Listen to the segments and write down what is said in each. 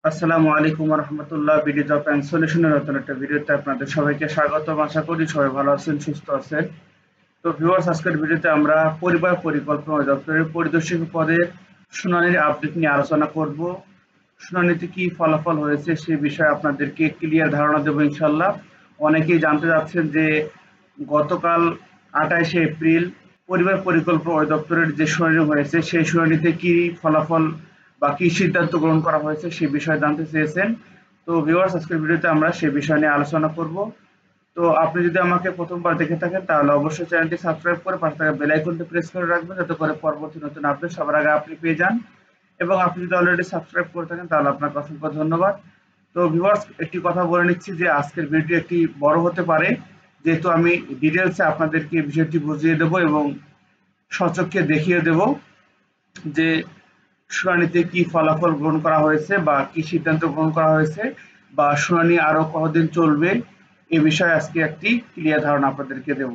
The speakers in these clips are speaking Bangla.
আসসালামু আলাইকুম রহমতুল্লাহ। বিডি জব অ্যান্ড সলিউশনের নতুন একটা ভিডিওতে আপনাদের সবাইকে স্বাগতম। আশা করি সবাই ভালো আছেন, সুস্থ আছেন। তো ভিউয়ার্স, আজকের ভিডিওতে আমরা পরিবার পরিকল্পনা দপ্তরের পরিদর্শক পদের শুনানির আপডেট নিয়ে আলোচনা করব। শুনানিতে কি ফলাফল হয়েছে সে বিষয়ে আপনাদেরকে ক্লিয়ার ধারণা দেবো ইনশাল্লাহ। অনেকেই জানতে চাচ্ছেন যে গতকাল 28শে এপ্রিল পরিবার পরিকল্পনা অধিদপ্তরের যে শুনানি হয়েছে সেই শুনানিতে কি ফলাফল বা কি সিদ্ধান্ত গ্রহণ করা হয়েছে সে বিষয়ে জানতে চেয়েছেন। তো ভিউয়ার্স, আজকের ভিডিওতে আমরা সে বিষয় নিয়ে আলোচনা করব। তো আপনি যদি আমাকে প্রথমবার দেখে থাকেন তাহলে অবশ্যই চ্যানেলটি সাবস্ক্রাইব করে পাশে থাকা বেল আইকনটি প্রেস করে রাখবেন, যাতে করে পরবর্তী নতুন আপডেট সবার আগে আপনি পেয়ে যান। এবং আপনি যদি অলরেডি সাবস্ক্রাইব করে থাকেন তাহলে আপনাকে অসংখ্য ধন্যবাদ। তো ভিউয়ার্স, একটি কথা বলে নিচ্ছি যে আজকের ভিডিও একটি বড় হতে পারে, যেহেতু আমি ডিটেলসে আপনাদেরকে বিষয়টি বুঝিয়ে দেব এবং সচক্ষে দেখিয়ে দেব যে শুনানিতে কি ফলাফল গ্রহণ করা হয়েছে বা কি সিদ্ধান্ত গ্রহণ করা হয়েছে বা শুনানি আরো কতদিন চলবে, এ বিষয়ে আজকে একটি ক্লিয়ার ধারণা আপনাদেরকে দেব।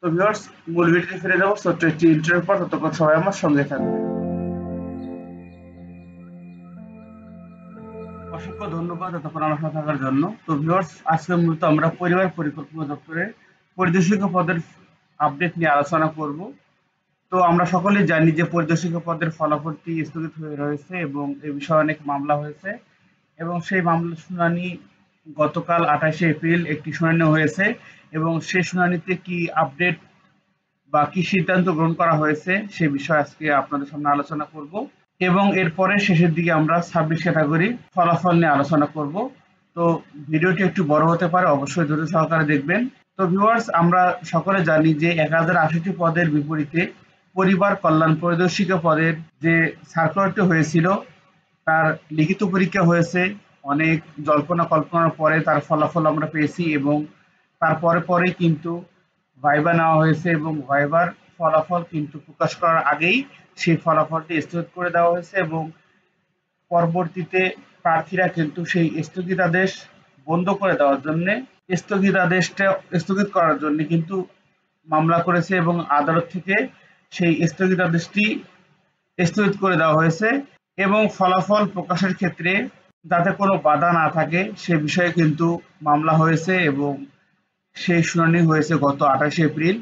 তো ভিউয়ার্স, মূল ভিডিওতে ফিরে যাবো ছোট্ট একটি ইন্টারভিউর পর। ততক্ষণ সবাই আমার সঙ্গে থাকবে। অসংখ্য ধন্যবাদ এতক্ষণ আমার সাথে থাকার জন্য। তো ভিউয়ার্স, আজকে মূলত আমরা পরিবার পরিকল্পনা দপ্তরের পরিদর্শক পদের আপডেট নিয়ে আলোচনা করব। তো আমরা সকলেই জানি যে পরিদর্শক পদের ফলাফলটি স্থগিত হয়ে রয়েছে এবং এ বিষয়ে অনেক মামলা হয়েছে এবং সেই মামলার শুনানি গতকাল 28শে এপ্রিল একটি শুনানি হয়েছে এবং সেই শুনানিতে কি আপডেট বা কি সিদ্ধান্ত গ্রহণ করা হয়েছে সে বিষয়ে আজকে আপনাদের সামনে আলোচনা করব এবং এরপরে শেষের দিকে আমরা 26 ক্যাটাগরি ফলাফল নিয়ে আলোচনা করব। তো ভিডিওটি একটু বড় হতে পারে, অবশ্যই ধৈর্য সহকারে দেখবেন। তো ভিউয়ার্স, আমরা সকলে জানি যে 1080টি পদের বিপরীতে পরিবার কল্যাণ পরিদর্শিকা পদের যে সার্কুলারটি হয়েছিল তার লিখিত পরীক্ষা হয়েছে। অনেক জল্পনা কল্পনার পরে তার ফলাফল আমরা পেয়েছি এবং তারপরে পরেই কিন্তু ভাইবা নেওয়া হয়েছে এবং ভাইবার ফলাফল কিন্তু প্রকাশ করার আগেই সেই ফলাফলটি স্থগিত করে দেওয়া হয়েছে এবং পরবর্তীতে প্রার্থীরা কিন্তু সেই স্থগিতাদেশ বন্ধ করে দেওয়ার জন্য স্থগিতাদেশটা স্থগিত করার জন্য কিন্তু মামলা করেছে এবং আদালত থেকে সেই স্থগিতাদেশটি স্থগিত করে দেওয়া হয়েছে এবং ফলাফল প্রকাশের ক্ষেত্রে যাতে কোনো বাধা না থাকে সে বিষয়ে কিন্তু মামলা হয়েছে এবং সেই শুনানি হয়েছে গত 28শে এপ্রিল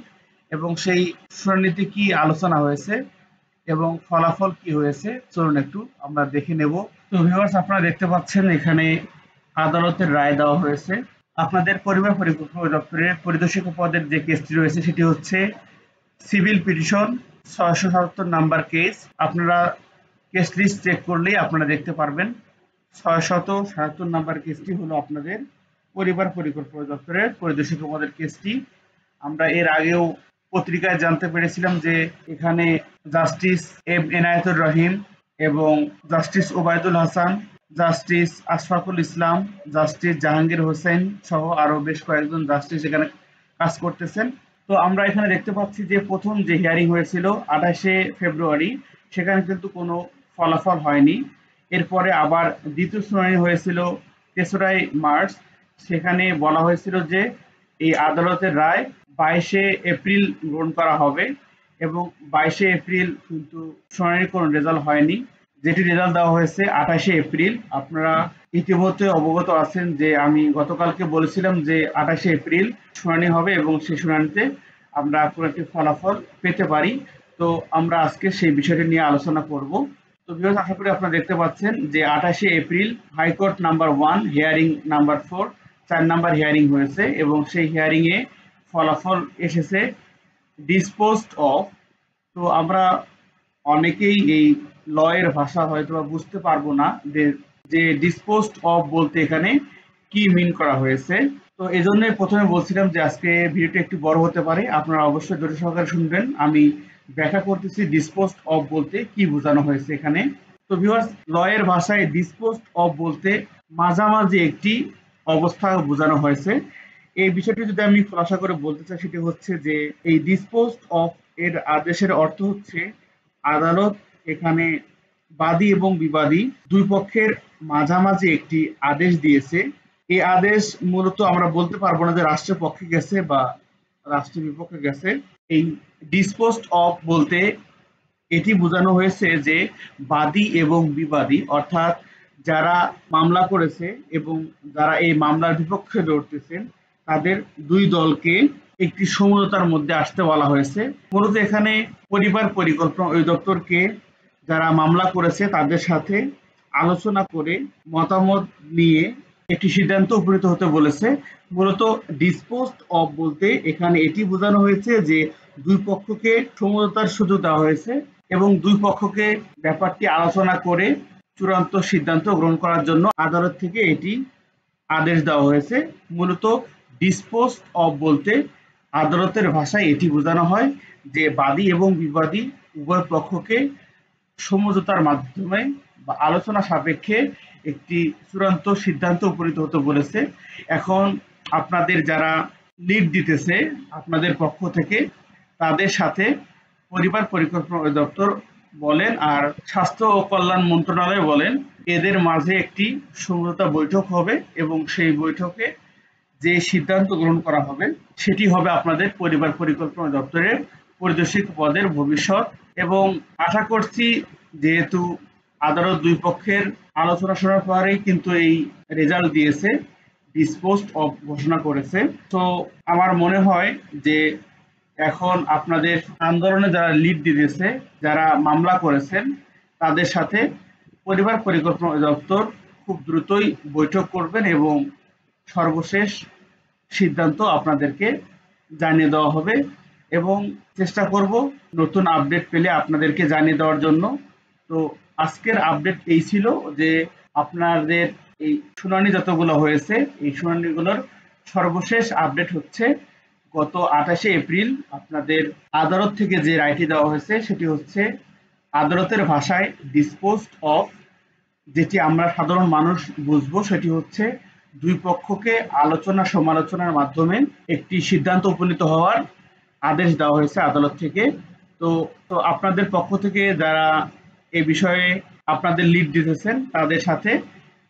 এবং সেই শুনানিতে কি আলোচনা হয়েছে এবং ফলাফল কি হয়েছে চলুন একটু আমরা দেখে নেব। তো ভিউয়ার্স, আপনারা দেখতে পাচ্ছেন এখানে আদালতের রায় দেওয়া হয়েছে। আপনাদের পরিবার পরিকল্পনা দপ্তরের পরিদর্শক পদের যে কেসটি রয়েছে সেটি হচ্ছে সিভিল পিটিশন 677 নাম্বার কেস। আপনারা কেস লিস্ট চেক করলেই আপনারা দেখতে পারবেন 677 নাম্বার কেসটি হলো আপনাদের পরিবার পরিকল্পনা দপ্তরের পরিদর্শক পদের কেসটি। আমরা এর আগেও পত্রিকায় জানতে পেরেছিলাম যে এখানে জাস্টিস এম এনায়েতুর রহিম এবং জাস্টিস ওবায়দুল হাসান, জাস্টিস আশফাকুল ইসলাম, জাস্টিস জাহাঙ্গীর হোসেন সহ আরো বেশ কয়েকজন জাস্টিস এখানে কাজ করতেছেন। তো আমরা এখানে দেখতে পাচ্ছি যে প্রথম যে হিয়ারিং হয়েছিল 28শে ফেব্রুয়ারি, সেখানে কিন্তু কোনো ফলাফল হয়নি। এরপরে আবার দ্বিতীয় শুনানি হয়েছিল 3রা মার্চ। সেখানে বলা হয়েছিল যে এই আদালতের রায় 22শে এপ্রিল গ্রহণ করা হবে এবং 22শে এপ্রিল কিন্তু শুনানির কোনো রেজাল্ট হয়নি। যেটি রেজাল্ট দেওয়া হয়েছে 28শে এপ্রিল। আপনারা ইতিমধ্যে অবগত আছেন যে আমি গতকালকে বলেছিলাম যে 28শে এপ্রিল শুনানি হবে এবং সেই শুনানিতে আমরা কোনো একটি ফলাফল পেতে পারি। তো আমরা আজকে সেই বিষয়টি নিয়ে আলোচনা করব। তো ভিউয়ার্স, আশা করি আপনারা দেখতে পাচ্ছেন যে 28শে April high court number 1 hearing number 4 4 number hearing হয়েছে এবং সেই হিয়ারিং এ ফলাফল এসেছে ডিসপোজড অফ। তো আমরা অনেকেই এই ল এর ভাষা হয়তো বুঝতে পারবো না যে ডিসপোজড অফ বলতে এখানে কি মিন করা হয়েছে। তো এজন্য প্রথমে বলছিলাম যে আজকে ভিডিওটি একটু বড় হতে পারে, আপনারা অবশ্যই ধৈর্য সহকারে শুনবেন। আমি ব্যাখ্যা করতেছি ডিসপোজড অফ বলতে কি বোঝানো হয়েছে এখানে। তো ভিউয়ার্স, ল এর ভাষায় ডিসপোজড অফ বলতে মাঝামাঝি একটি অবস্থা বোঝানো হয়েছে। এই বিষয়টি যদি আমি খোলাসা করে বলতে চাই সেটি হচ্ছে যে এই ডিসপোজড অফ এর আদেশের অর্থ হচ্ছে আদালত এখানে বাদী এবং বিবাদী দুই পক্ষের মাঝামাঝি একটি আদেশ দিয়েছে। এই আদেশ মূলত আমরা বলতে পারবো না যে রাষ্ট্রের পক্ষে গেছে বা রাষ্ট্রের বিপক্ষে গেছে। এই ডিসপোজড অফ বলতে এটি বোঝানো হয়েছে যে বাদী এবং বিবাদী অর্থাৎ যারা মামলা করেছে এবং যারা এই মামলার বিপক্ষে লড়তেছেন তাদের দুই দলকে একটি সমঝোতার মধ্যে আসতে বলা হয়েছে। মূলত এখানে পরিবার পরিকল্পনা অধিদপ্তরকে যারা মামলা করেছে তাদের সাথে আলোচনা করে মতামত নিয়ে একটি সিদ্ধান্ত উপনীত হতে বলেছে। মূলত ডিসপোজড অফ বলতে এখানে এটি বোঝানো হয়েছে যে দুই পক্ষকে সমঝোতার সুযোগ দেওয়া হয়েছে এবং দুই পক্ষকে ব্যাপারটি আলোচনা করে চূড়ান্ত সিদ্ধান্ত গ্রহণ করার জন্য আদালত থেকে এটি আদেশ দেওয়া হয়েছে। মূলত ডিসপোজ অফ বলতে আদালতের ভাষায় এটি বোঝানো হয় যে বাদী এবং বিবাদী উভয় পক্ষকে সমঝোতার মাধ্যমে বা আলোচনা সাপেক্ষে একটি চূড়ান্ত সিদ্ধান্ত উপনীত হতে বলেছে। এখন আপনাদের যারা লিড দিতেছে আপনাদের পক্ষ থেকে তাদের সাথে পরিবার পরিকল্পনা অধিদপ্তর বলেন আর স্বাস্থ্য ও কল্যাণ মন্ত্রণালয় বলেন এদের মাঝে একটি সমঝোতা বৈঠক হবে এবং সেই বৈঠকে যে সিদ্ধান্ত গ্রহণ করা হবে সেটি হবে আপনাদের পরিবার পরিকল্পনা দপ্তরের পরিদর্শক পদের ভবিষ্যৎ। এবং আশা করছি যেহেতু আদালত দুই পক্ষের আলোচনা শোনার পরেই কিন্তু এই রেজাল্ট দিয়েছে, ডিসপোজড অফ ঘোষণা করেছে, তো আমার মনে হয় যে এখন আপনাদের আন্দোলনে যারা লিড দিতেছে যারা মামলা করেছেন তাদের সাথে পরিবার পরিকল্পনা অধিদপ্তর খুব দ্রুতই বৈঠক করবেন এবং সর্বশেষ সিদ্ধান্ত আপনাদেরকে জানিয়ে দেওয়া হবে এবং চেষ্টা করব নতুন আপডেট পেলে আপনাদেরকে জানিয়ে দেওয়ার জন্য। তো আজকের আপডেট এই ছিল যে আপনাদের এই শুনানি যতগুলো হয়েছে এই শুনানিগুলোর সর্বশেষ আপডেট হচ্ছে গত 28শে এপ্রিল আপনাদের আদালত থেকে যে রায়টি দেওয়া হয়েছে সেটি হচ্ছে আদালতের ভাষায় ডিসপোজড অফ, যেটি আমরা সাধারণ মানুষ বুঝবো সেটি হচ্ছে দুই পক্ষকে আলোচনা সমালোচনার মাধ্যমে একটি সিদ্ধান্ত উপনীত হওয়ার আদেশ দেওয়া হয়েছে আদালত থেকে। তো তো আপনাদের পক্ষ থেকে যারা এ বিষয়ে আপনাদের লিড দিতেছেন তাদের সাথে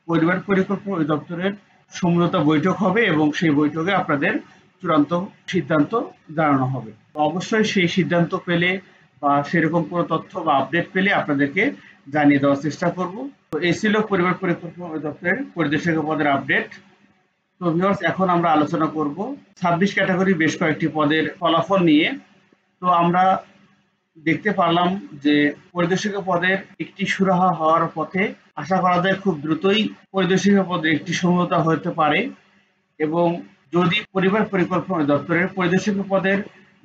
পরিবার পরিকল্পনা অধিদপ্তরের সমঝোতা বৈঠক হবে এবং সেই বৈঠকে আপনাদের চূড়ান্ত সিদ্ধান্ত জানানো হবে। তো অবশ্যই সেই সিদ্ধান্ত পেলে বা সেরকম কোনো তথ্য বা আপডেট পেলে আপনাদেরকে জানিয়ে দেওয়ার চেষ্টা করব। তো এই ছিল পরিবার পরিকল্পনা অধিদপ্তরের পরিদর্শক পদের আপডেট। তো ভিউয়ার্স এখন আমরা আলোচনা করব 26 ক্যাটাগরি বেশ কয়েকটি পদের ফলাফল নিয়ে। তো আমরা দেখতে পারলাম যে পরিদর্শক পদের একটি সুরাহা হওয়ার পথে, আশা করা যায় খুব দ্রুতই পরিদর্শক পদের একটি সমঝোতা হতে পারে এবং যদি পরিবার পরিকল্পনা দপ্তরের পরিদর্শক পদের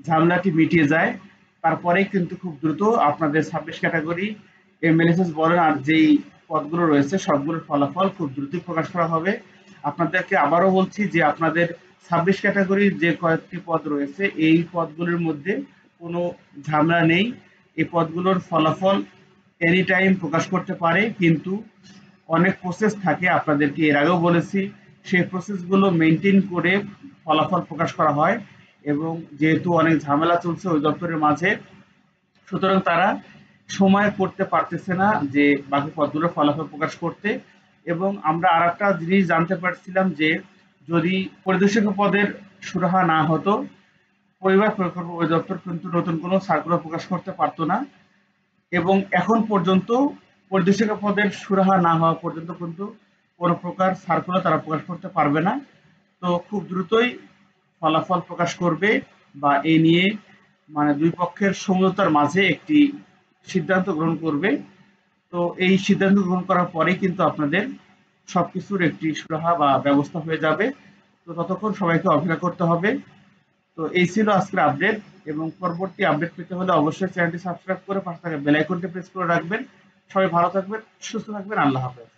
ঝামেলাটি মিটিয়ে যায় তারপরেই কিন্তু খুব দ্রুত আপনাদের 26 ক্যাটাগরি এমএলএসএস বলেন আর যেই পদগুলো রয়েছে সবগুলোর ফলাফল খুব দ্রুতই প্রকাশ করা হবে। আপনাদেরকে আবারও বলছি যে আপনাদের 26 ক্যাটাগরির যে কয়েকটি পদ রয়েছে এই পদগুলোর মধ্যে কোনো ঝামেলা নেই। এই পদগুলোর ফলাফল এনি টাইম প্রকাশ করতে পারে, কিন্তু অনেক প্রসেস থাকে, আপনাদেরকে এর আগেও বলেছি সেই প্রসেসগুলো মেনটেন করে ফলাফল প্রকাশ করা হয় এবং যেহেতু অনেক ঝামেলা চলছে ওই দপ্তরের মাঝে সুতরাং তারা সময় করতে পারতেছে না যে বাকি পদগুলোর ফলাফল প্রকাশ করতে। এবং আমরা আর একটা জিনিস জানতে পারছিলাম যে যদি পরিদর্শক পদের সুরাহা না হতো পরিবার পরিকল্পনা অধিদপ্তর কিন্তু নতুন কোনো সার্কুলার প্রকাশ করতে পারতো না এবং এখন পর্যন্ত পরিদর্শক পদের সুরাহা না হওয়া পর্যন্ত কিন্তু কোনো প্রকার সার্কুলার তারা প্রকাশ করতে পারবে না। তো খুব দ্রুতই ফলাফল প্রকাশ করবে বা এই নিয়ে মানে দুই পক্ষের সমঝোতার মাঝে একটি সিদ্ধান্ত গ্রহণ করবে। তো এই সিদ্ধান্ত গ্রহণ করার পরেই কিন্তু আপনাদের সবকিছুর একটি সুরাহা বা ব্যবস্থা হয়ে যাবে। তো ততক্ষণ সবাইকে অপেক্ষা করতে হবে। তো এই ছিল আজকের আপডেট এবং পরবর্তী আপডেট পেতে হলে অবশ্যই চ্যানেলটি সাবস্ক্রাইব করে পাশে থাকা বেল আইকনটি প্রেস করে রাখবেন। সবাই ভালো থাকবেন, সুস্থ থাকবেন, আল্লাহ হাফেজ।